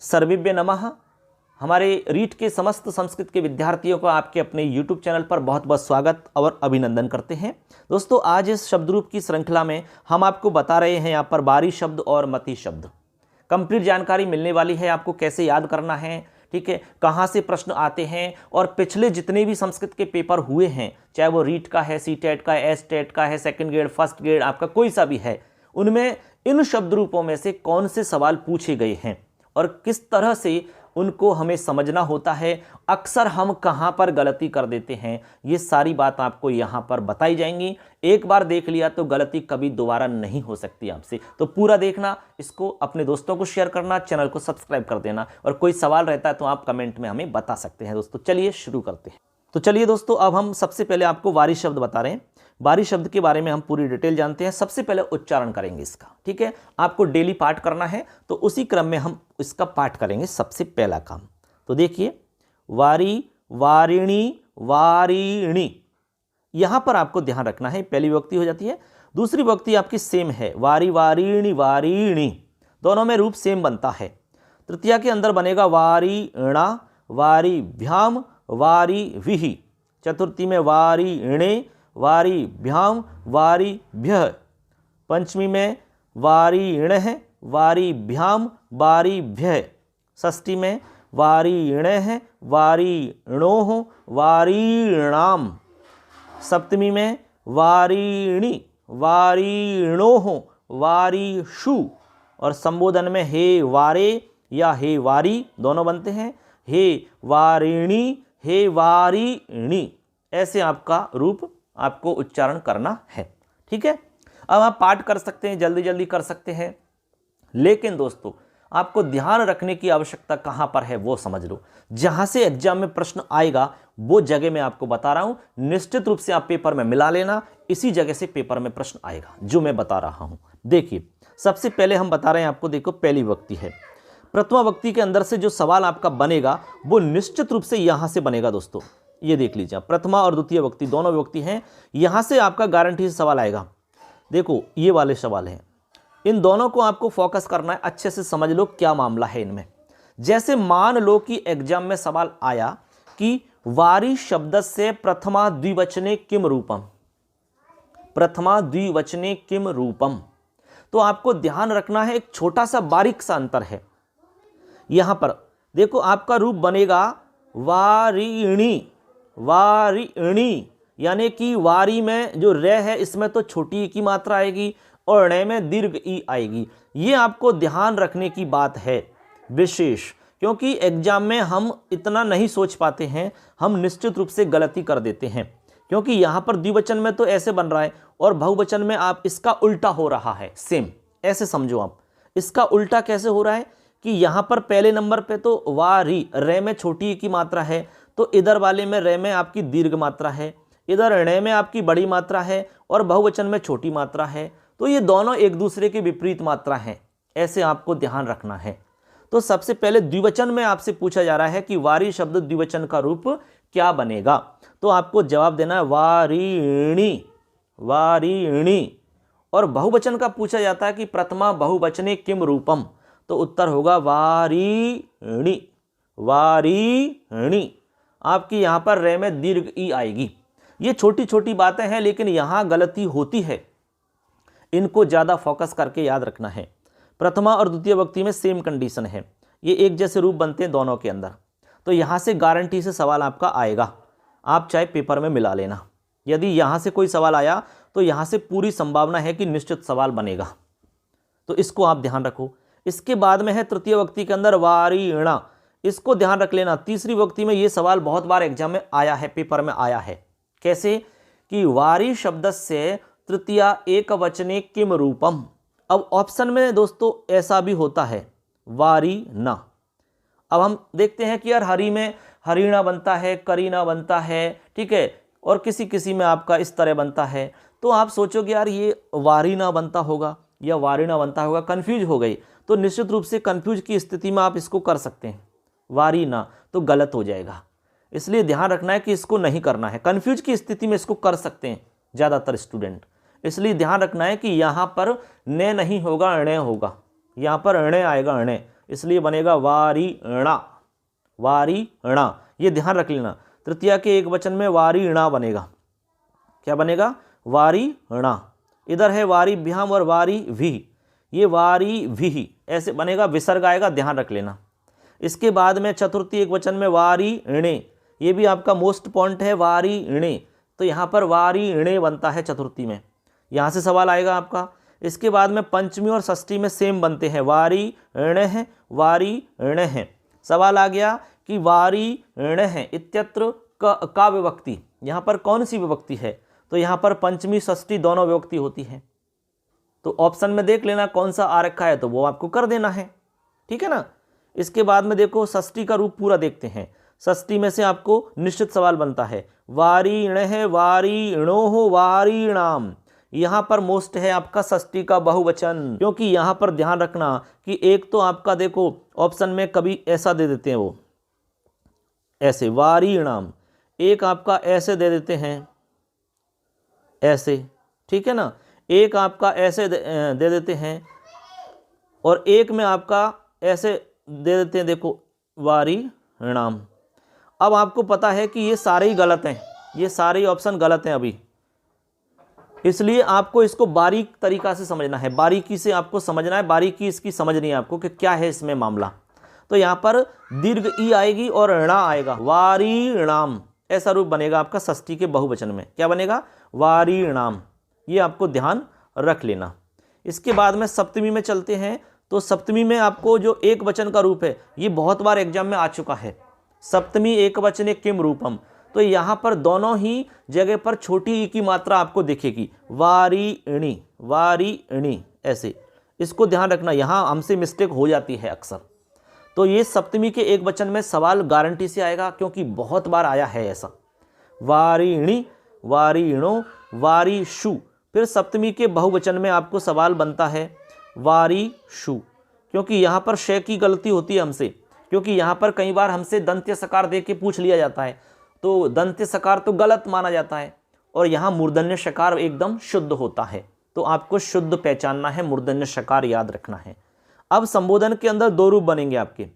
सर्वेभ्य नमः। हमारे रीट के समस्त संस्कृत के विद्यार्थियों को आपके अपने YouTube चैनल पर बहुत बहुत स्वागत और अभिनंदन करते हैं। दोस्तों, आज इस शब्द रूप की श्रृंखला में हम आपको बता रहे हैं यहाँ पर बारी शब्द और मति शब्द। कंप्लीट जानकारी मिलने वाली है आपको कैसे याद करना है, ठीक है, कहाँ से प्रश्न आते हैं और पिछले जितने भी संस्कृत के पेपर हुए हैं, चाहे वो रीट का है, सी-टेट का है, एस-टेट का है, सेकंड ग्रेड, फर्स्ट ग्रेड, आपका कोई सा भी है, उनमें इन शब्द रूपों में से कौन से सवाल पूछे गए हैं और किस तरह से उनको हमें समझना होता है, अक्सर हम कहाँ पर गलती कर देते हैं, ये सारी बात आपको यहाँ पर बताई जाएंगी। एक बार देख लिया तो गलती कभी दोबारा नहीं हो सकती आपसे, तो पूरा देखना, इसको अपने दोस्तों को शेयर करना, चैनल को सब्सक्राइब कर देना और कोई सवाल रहता है तो आप कमेंट में हमें बता सकते हैं। दोस्तों चलिए शुरू करते हैं। तो चलिए दोस्तों, अब हम सबसे पहले आपको वारी शब्द बता रहे हैं। बारी शब्द के बारे में हम पूरी डिटेल जानते हैं। सबसे पहले उच्चारण करेंगे इसका, ठीक है, आपको डेली पाठ करना है तो उसी क्रम में हम इसका पाठ करेंगे। सबसे पहला काम तो देखिए, वारी, वारिणी, वारिणी, यहां पर आपको ध्यान रखना है, पहली विभक्ति हो जाती है। दूसरी विभक्ति आपकी सेम है, वारी, वारिणी, वारिणी, दोनों में रूप सेम बनता है। तृतीया के अंदर बनेगा वारिणा, वारिभ्याम, वारिभिः। चतुर्थी में वारिणे, वारिभ्याम, वारिभ्यः। पंचमी में वारिणः, वारिभ्याम, वारिभ्यः। षष्ठी में वारिणः, वारिणोः, वारिणाम। सप्तमी में वारिणी, वारिणोः, वारिषु। और संबोधन में हे वारे या हे वारी दोनों बनते हैं, हे वारिणी, हे वारिणी, ऐसे आपका रूप आपको उच्चारण करना है, ठीक है। अब आप पाठ कर सकते हैं, जल्दी जल्दी कर सकते हैं, लेकिन दोस्तों आपको ध्यान रखने की आवश्यकता कहां पर है वो समझ लो। जहां से एग्जाम में प्रश्न आएगा वो जगह मैं आपको बता रहा हूं, निश्चित रूप से आप पेपर में मिला लेना, इसी जगह से पेपर में प्रश्न आएगा जो मैं बता रहा हूं। देखिए, सबसे पहले हम बता रहे हैं आपको, देखो पहली विभक्ति है, प्रथमा विभक्ति के अंदर से जो सवाल आपका बनेगा वो निश्चित रूप से यहां से बनेगा। दोस्तों ये देख लीजिए, प्रथमा और द्वितीय विभक्ति दोनों विभक्ति हैं, यहां से आपका गारंटी से सवाल आएगा। देखो ये वाले सवाल हैं, इन दोनों को आपको फोकस करना है, अच्छे से समझ लो क्या मामला है इनमें। जैसे मान लो कि एग्जाम में सवाल आया कि वारी शब्द से प्रथमा द्विवचने किम रूपम, प्रथमा द्विवचने किम रूपम, तो आपको ध्यान रखना है, एक छोटा सा बारीक सा अंतर है। यहां पर देखो आपका रूप बनेगा वारिणी, वारिणी, यानी कि वारी में जो रे है इसमें तो छोटी ई की मात्रा आएगी और णे में दीर्घ ई आएगी। ये आपको ध्यान रखने की बात है विशेष, क्योंकि एग्जाम में हम इतना नहीं सोच पाते हैं, हम निश्चित रूप से गलती कर देते हैं, क्योंकि यहाँ पर द्विवचन में तो ऐसे बन रहा है और बहुवचन में आप इसका उल्टा हो रहा है। सेम ऐसे समझो आप, इसका उल्टा कैसे हो रहा है कि यहाँ पर पहले नंबर पे तो वारी, रे में छोटी ई की मात्रा है, तो इधर वाले में रे में आपकी दीर्घ मात्रा है, इधर णे में आपकी बड़ी मात्रा है और बहुवचन में छोटी मात्रा है, तो ये दोनों एक दूसरे के विपरीत मात्रा हैं, ऐसे आपको ध्यान रखना है। तो सबसे पहले द्विवचन में आपसे पूछा जा रहा है कि वारी शब्द द्विवचन का रूप क्या बनेगा, तो आपको जवाब देना है वारिणी, वारिणी। और बहुवचन का पूछा जाता है कि प्रथमा बहुवचने किम रूपम, तो उत्तर होगा वारिणी, वारिणी। आपकी यहाँ पर रे में दीर्घ ई आएगी। ये छोटी छोटी बातें हैं लेकिन यहाँ गलती होती है, इनको ज़्यादा फोकस करके याद रखना है। प्रथमा और द्वितीय विभक्ति में सेम कंडीशन है, ये एक जैसे रूप बनते हैं दोनों के अंदर, तो यहाँ से गारंटी से सवाल आपका आएगा, आप चाहे पेपर में मिला लेना। यदि यहाँ से कोई सवाल आया तो यहाँ से पूरी संभावना है कि निश्चित सवाल बनेगा, तो इसको आप ध्यान रखो। इसके बाद में है तृतीय विभक्ति के अंदर वारिणा, इसको ध्यान रख लेना। तीसरी विभक्ति में ये सवाल बहुत बार एग्जाम में आया है, पेपर में आया है, कैसे कि वारी शब्द से तृतीया एक वचने किम रूपम। अब ऑप्शन में दोस्तों ऐसा भी होता है वारी ना। अब हम देखते हैं कि यार हरी में हरिणा बनता है, करीना बनता है, ठीक है, और किसी किसी में आपका इस तरह बनता है, तो आप सोचोगे यार ये वारिना बनता होगा या वारिना बनता होगा, कंफ्यूज हो गई, तो निश्चित रूप से कंफ्यूज की स्थिति में आप इसको कर सकते हैं वारिना, तो गलत हो जाएगा। इसलिए ध्यान रखना है कि इसको नहीं करना है, कंफ्यूज की स्थिति में इसको कर सकते हैं ज़्यादातर स्टूडेंट, इसलिए ध्यान रखना है कि यहाँ पर ने नहीं होगा, अणे होगा, यहाँ पर अणे आएगा, अणे, इसलिए बनेगा वारिणा, वारिणा। ये ध्यान रख लेना, तृतीया के एक वचन में वारिणा बनेगा। क्या बनेगा? वारिणा। इधर है वारिभ्याम और वारी भी, ये वारी भी ऐसे बनेगा, विसर्ग आएगा, ध्यान रख लेना। इसके बाद में चतुर्थी एक वचन में वारिणे, ये भी आपका मोस्ट पॉइंट है, वारिणे। तो यहाँ पर वारिणे बनता है चतुर्थी में, यहाँ से सवाल आएगा आपका। इसके बाद में पंचमी और षष्ठी में सेम बनते हैं, वारिणः वारिणः। सवाल आ गया कि वारिणः इत्यत्र का विभक्ति, यहाँ पर कौन सी विभक्ति है? तो यहाँ पर पंचमी षष्ठी दोनों विभक्ति होती है। तो ऑप्शन में देख लेना कौन सा आ रखा है, तो वो आपको कर देना है, ठीक है ना। इसके बाद में देखो षष्ठी का रूप पूरा देखते हैं। षष्ठी में से आपको निश्चित सवाल बनता है, वारिणः वारिणोः वारिणाम। यहाँ पर मोस्ट है आपका षष्ठी का बहुवचन, क्योंकि यहाँ पर ध्यान रखना कि एक तो आपका देखो ऑप्शन में कभी ऐसा दे देते हैं, वो ऐसे वारिणाम, एक आपका ऐसे दे देते हैं, ऐसे, ठीक है ना, एक आपका ऐसे दे देते हैं, और एक में आपका ऐसे दे देते हैं, देखो वारिणाम। अब आपको पता है कि ये सारे ही गलत हैं, ये सारे ऑप्शन गलत हैं अभी, इसलिए आपको इसको बारीक तरीका से समझना है, बारीकी से आपको समझना है, बारीकी इसकी समझनी है आपको कि क्या है इसमें मामला। तो यहाँ पर दीर्घ ई आएगी और णा आएगा, वारिणाम, ऐसा रूप बनेगा आपका षष्ठी के बहुवचन में। क्या बनेगा? वारिणाम। ये आपको ध्यान रख लेना। इसके बाद में सप्तमी में चलते हैं। तो सप्तमी में आपको जो एक वचन का रूप है, ये बहुत बार एग्जाम में आ चुका है, सप्तमी एक वचने किम रूपम। तो यहाँ पर दोनों ही जगह पर छोटी ई की मात्रा आपको दिखेगी, वारिणी वारिणी, ऐसे। इसको ध्यान रखना, यहाँ हमसे मिस्टेक हो जाती है अक्सर। तो ये सप्तमी के एक वचन में सवाल गारंटी से आएगा, क्योंकि बहुत बार आया है ऐसा, वारिणी वारिणो वारिषु। फिर सप्तमी के बहुवचन में आपको सवाल बनता है वारिषु, क्योंकि यहाँ पर श की गलती होती है हमसे, क्योंकि यहाँ पर कई बार हमसे दंत्य सकार दे के पूछ लिया जाता है, तो दंत्य सकार तो गलत माना जाता है, और यहाँ मूर्धन्य शकार एकदम शुद्ध होता है। तो आपको शुद्ध पहचानना है, मूर्धन्य शकार याद रखना है। अब संबोधन के अंदर दो रूप बनेंगे आपके,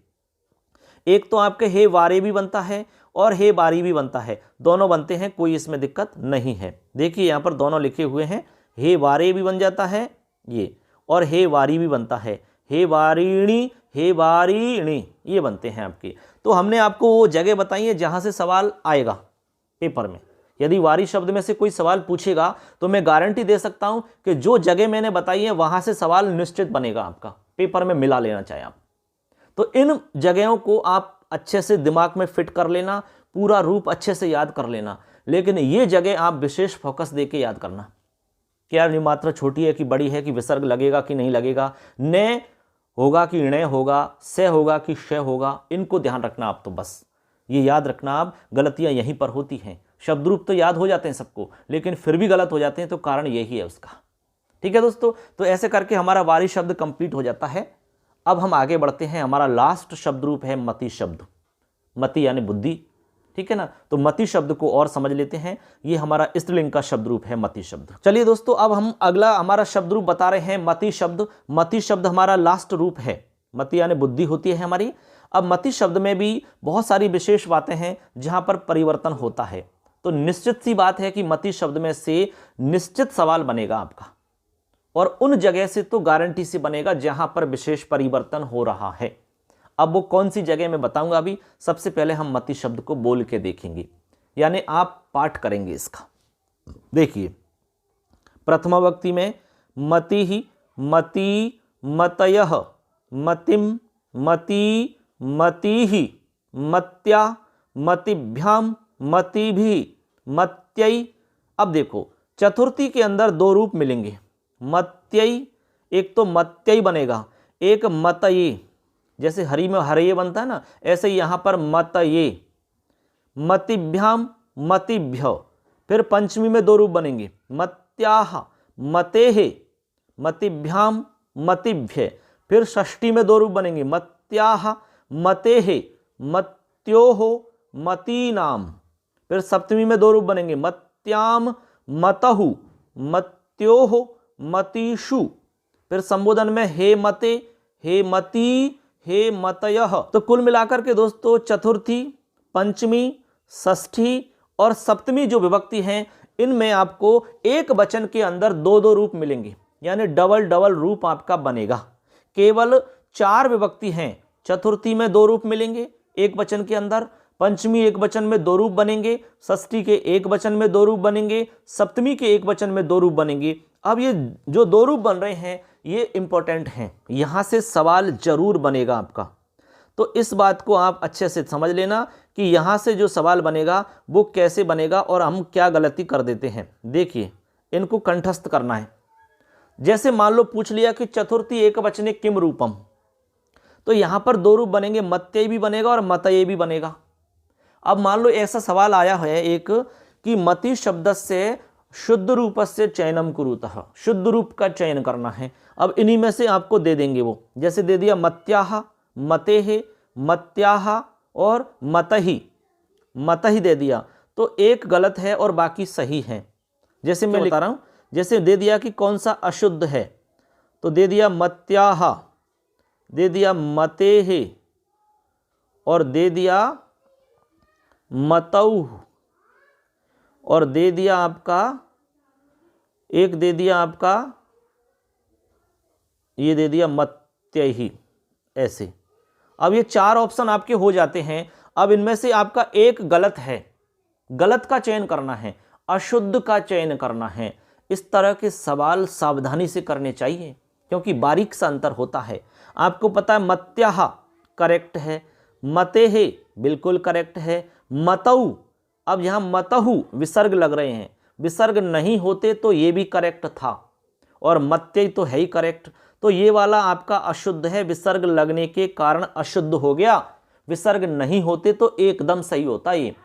एक तो आपके हे वारे भी बनता है और हे बारी भी बनता है, दोनों बनते हैं, कोई इसमें दिक्कत नहीं है। देखिए यहाँ पर दोनों लिखे हुए हैं, हे वारे भी बन जाता है ये, और हे वारी भी बनता है, हे वारिणी हे वारिणी, ये बनते हैं आपके। तो हमने आपको वो जगह बताई है जहाँ से सवाल आएगा पेपर में। यदि वारी शब्द में से कोई सवाल पूछेगा तो मैं गारंटी दे सकता हूँ कि जो जगह मैंने बताई है वहाँ से सवाल निश्चित बनेगा आपका, पेपर में मिला लेना चाहे आप। तो इन जगहों को आप अच्छे से दिमाग में फिट कर लेना, पूरा रूप अच्छे से याद कर लेना, लेकिन ये जगह आप विशेष फोकस दे के याद करना कि यार मात्रा छोटी है कि बड़ी है, कि विसर्ग लगेगा कि नहीं लगेगा, न होगा कि ण होगा, से होगा कि श होगा, इनको ध्यान रखना आप। तो बस ये याद रखना आप, गलतियां यहीं पर होती हैं। शब्द रूप तो याद हो जाते हैं सबको, लेकिन फिर भी गलत हो जाते हैं, तो कारण यही है उसका। ठीक है दोस्तों, तो ऐसे करके हमारा वारी शब्द कंप्लीट हो जाता है। अब हम आगे बढ़ते हैं, हमारा लास्ट शब्द रूप है मति शब्द, मति यानी बुद्धि। ठीक है ना, तो मति शब्द को और समझ लेते हैं। ये हमारा स्त्रीलिंग का शब्द रूप है मति शब्द। चलिए दोस्तों, अब हम अगला हमारा शब्द रूप बता रहे हैं मति शब्द। मति शब्द हमारा लास्ट रूप है, मति यानी बुद्धि होती है हमारी। अब मति शब्द में भी बहुत सारी विशेष बातें हैं जहां पर परिवर्तन होता है। तो निश्चित सी बात है कि मति शब्द में से निश्चित सवाल बनेगा आपका, और उन जगह से तो गारंटी से बनेगा जहां पर विशेष परिवर्तन हो रहा है। अब वो कौन सी जगह मैं बताऊंगा अभी। सबसे पहले हम मति शब्द को बोल के देखेंगे, यानी आप पाठ करेंगे इसका। देखिए, प्रथमा विभक्ति में मति ही, मति, मतयः, मतिम, मति, मतिहि, मत्या, मतिभ्याम, मतिभि, मत्यै। अब देखो, चतुर्थी के अंदर दो रूप मिलेंगे, मत्यै, एक तो मत्यै बनेगा, एक मतये। जैसे हरि में हरये बनता है ना, ऐसे यहां पर मतये। मतिभ्याम, मतिभ्य। फिर पंचमी में दो रूप बनेंगे, मत्याह, मतेहे, मतिभ्याम, मतिभ्य। फिर षष्ठी में दो रूप बनेंगे, मत्याह, मतेहे, मत्योहो, मतीनाम। फिर सप्तमी में दो रूप बनेंगे, मत्याम, मतहु, मत्योहो, मतीषु। फिर संबोधन में हे मते, हे मती, हे मतयः। तो कुल मिलाकर के दोस्तों चतुर्थी, पंचमी, षष्ठी और सप्तमी जो विभक्ति हैं, इनमें आपको एक वचन के अंदर दो दो रूप मिलेंगे, यानी डबल डबल रूप आपका बनेगा। केवल 4 विभक्ति हैं, चतुर्थी में 2 रूप मिलेंगे एक वचन के अंदर, पंचमी एक वचन में 2 रूप बनेंगे, षष्ठी के एक वचन में 2 रूप बनेंगे, सप्तमी के एक वचन में 2 रूप बनेंगे। अब ये जो 2 रूप बन रहे हैं ये इंपॉर्टेंट हैं, यहाँ से सवाल जरूर बनेगा आपका। तो इस बात को आप अच्छे से समझ लेना कि यहाँ से जो सवाल बनेगा वो कैसे बनेगा और हम क्या गलती कर देते हैं। देखिए, इनको कंठस्थ करना है। जैसे मान लो पूछ लिया कि चतुर्थी एक वचने किम रूपम, तो यहाँ पर 2 रूप बनेंगे, मत्य भी बनेगा और मतये भी बनेगा। अब मान लो ऐसा सवाल आया है एक कि मति शब्द से शुद्ध रूप से चयनम कुरुतः, शुद्ध रूप का चयन करना है। अब इन्हीं में से आपको दे देंगे वो, जैसे दे दिया मत्याह, मतेहे, मत्याह और मतही, मतही दे दिया, तो एक गलत है और बाकी सही है। जैसे मैं बता रहा हूँ, जैसे दे दिया कि कौन सा अशुद्ध है, तो दे दिया मत्याह, दे दिया मतेहे और दे दिया मतौ और दे दिया आपका एक, दे दिया आपका ये दे दिया मत्यहि, ऐसे। अब ये 4 ऑप्शन आपके हो जाते हैं। अब इनमें से आपका एक गलत है, गलत का चयन करना है, अशुद्ध का चयन करना है। इस तरह के सवाल सावधानी से करने चाहिए क्योंकि बारीक सा अंतर होता है। आपको पता है मत्याह करेक्ट है, मतेहे बिल्कुल करेक्ट है, मतौ, अब यहाँ मतहु विसर्ग लग रहे हैं, विसर्ग नहीं होते तो ये भी करेक्ट था और मत्य तो है ही करेक्ट, तो ये वाला आपका अशुद्ध है, विसर्ग लगने के कारण अशुद्ध हो गया। विसर्ग नहीं होते तो एकदम सही होता ये।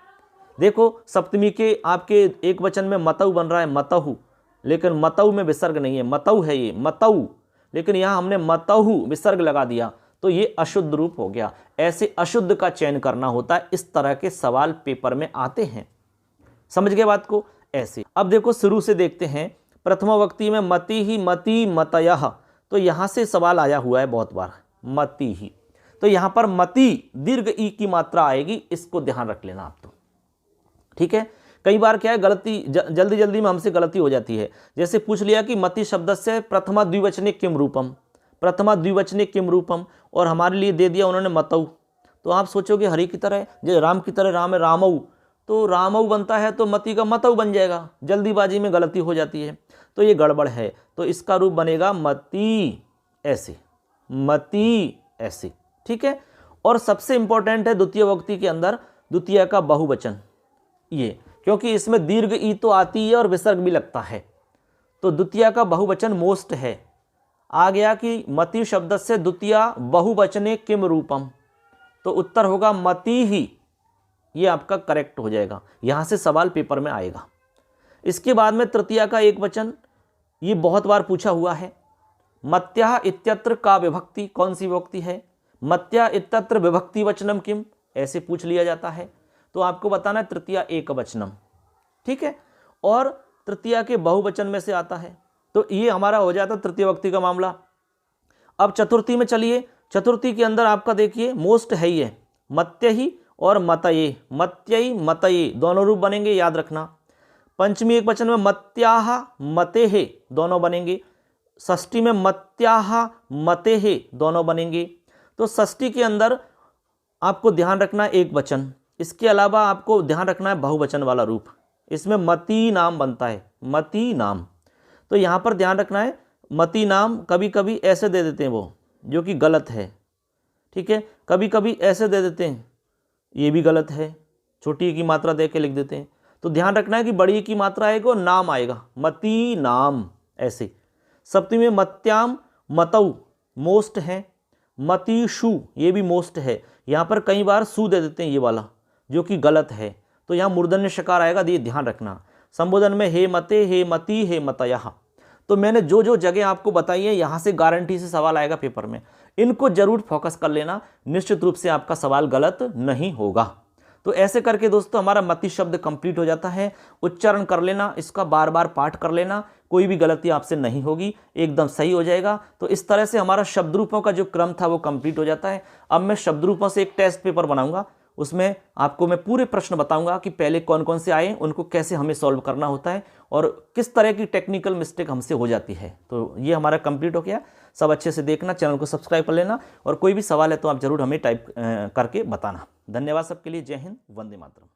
देखो सप्तमी के आपके एक वचन में मतौ बन रहा है मतहु, लेकिन मतौ में विसर्ग नहीं है, मतौ है ये मतौ, लेकिन यहाँ हमने मतहु विसर्ग लगा दिया तो ये अशुद्ध रूप हो गया। ऐसे अशुद्ध का चयन करना होता है। इस तरह के सवाल पेपर में आते हैं, समझ गए बात को। ऐसे अब देखो शुरू से देखते हैं। प्रथम विभक्ति में मति ही, मति, मतयः, तो यहाँ से सवाल आया हुआ है बहुत बार, मति ही, तो यहाँ पर मति दीर्घ ई की मात्रा आएगी, इसको ध्यान रख लेना आप। तो ठीक है, कई बार क्या है गलती जल्दी जल्दी में हमसे गलती हो जाती है। जैसे पूछ लिया कि मति शब्द से प्रथमा द्विवचने किम रूपम, प्रथमा द्विवचने किम रूपम, और हमारे लिए दे दिया उन्होंने मतौ। तो आप सोचोगे हरि की तरह, जैसे राम की तरह राम है रामऊ, तो रामऊ बनता है तो मति का मतौ बन जाएगा, जल्दीबाजी में गलती हो जाती है, तो ये गड़बड़ है। तो इसका रूप बनेगा मति ऐसे, मति ऐसे, ठीक है। और सबसे इंपॉर्टेंट है द्वितीय विभक्ति के अंदर द्वितीय का बहुवचन, ये क्योंकि इसमें दीर्घ ई तो आती है और विसर्ग भी लगता है, तो द्वितीय का बहुवचन मोस्ट है। आ गया कि मति शब्द से द्वितीय बहुवचने किम रूपम, तो उत्तर होगा मति ही, ये आपका करेक्ट हो जाएगा, यहाँ से सवाल पेपर में आएगा। इसके बाद में तृतीया का एक वचन, ये बहुत बार पूछा हुआ है। मत्या इत्यत्र का विभक्ति कौन सी विभक्ति है, मत्या इत्यत्र विभक्ति वचनम किम, ऐसे पूछ लिया जाता है, तो आपको बताना है तृतीया एक वचनम, ठीक है, और तृतीया के बहुवचन में से आता है, तो ये हमारा हो जाता तृतीय विभक्ति का मामला। अब चतुर्थी में चलिए, चतुर्थी के अंदर आपका देखिए मोस्ट है ही है, मत्य ही और मतये, मत्यई मतये दोनों रूप बनेंगे, याद रखना। पंचमी एक वचन में मत्याह मतेहे दोनों बनेंगे, षष्ठी में मत्याह मतेहे दोनों बनेंगे। तो षष्ठी के अंदर आपको ध्यान रखना है एक वचन, इसके अलावा आपको ध्यान रखना है बहुवचन वाला रूप, इसमें मति नाम बनता है, मति नाम, तो यहाँ पर ध्यान रखना है मति नाम कभी कभी ऐसे दे देते हैं वो, जो कि गलत है, ठीक है, कभी कभी ऐसे दे देते हैं, ये भी गलत है, छोटी की मात्रा दे के लिख देते हैं, तो ध्यान रखना है कि बड़ी की मात्रा आएगा और नाम आएगा, मति नाम ऐसे। सप्तमी में मत्याम मतौ मोस्ट है, मतिशु ये भी मोस्ट है, यहाँ पर कई बार सु दे देते हैं ये वाला, जो कि गलत है, तो यहाँ मूर्धन्य शकार आएगा, ये ध्यान रखना। संबोधन में हे मते, हे मति, हे मतयः, तो मैंने जो जो जगह आपको बताई है यहाँ से गारंटी से सवाल आएगा पेपर में, इनको जरूर फोकस कर लेना, निश्चित रूप से आपका सवाल गलत नहीं होगा। तो ऐसे करके दोस्तों हमारा मति शब्द कंप्लीट हो जाता है। उच्चारण कर लेना, इसका बार बार पाठ कर लेना, कोई भी गलती आपसे नहीं होगी, एकदम सही हो जाएगा। तो इस तरह से हमारा शब्द रूपों का जो क्रम था वो कंप्लीट हो जाता है। अब मैं शब्द रूपों से एक टेस्ट पेपर बनाऊंगा, उसमें आपको मैं पूरे प्रश्न बताऊंगा कि पहले कौन कौन से आए, उनको कैसे हमें सॉल्व करना होता है और किस तरह की टेक्निकल मिस्टेक हमसे हो जाती है। तो ये हमारा कंप्लीट हो गया। सब अच्छे से देखना, चैनल को सब्सक्राइब कर लेना और कोई भी सवाल है तो आप जरूर हमें टाइप करके बताना। धन्यवाद सबके लिए। जय हिंद, वंदे मातरम।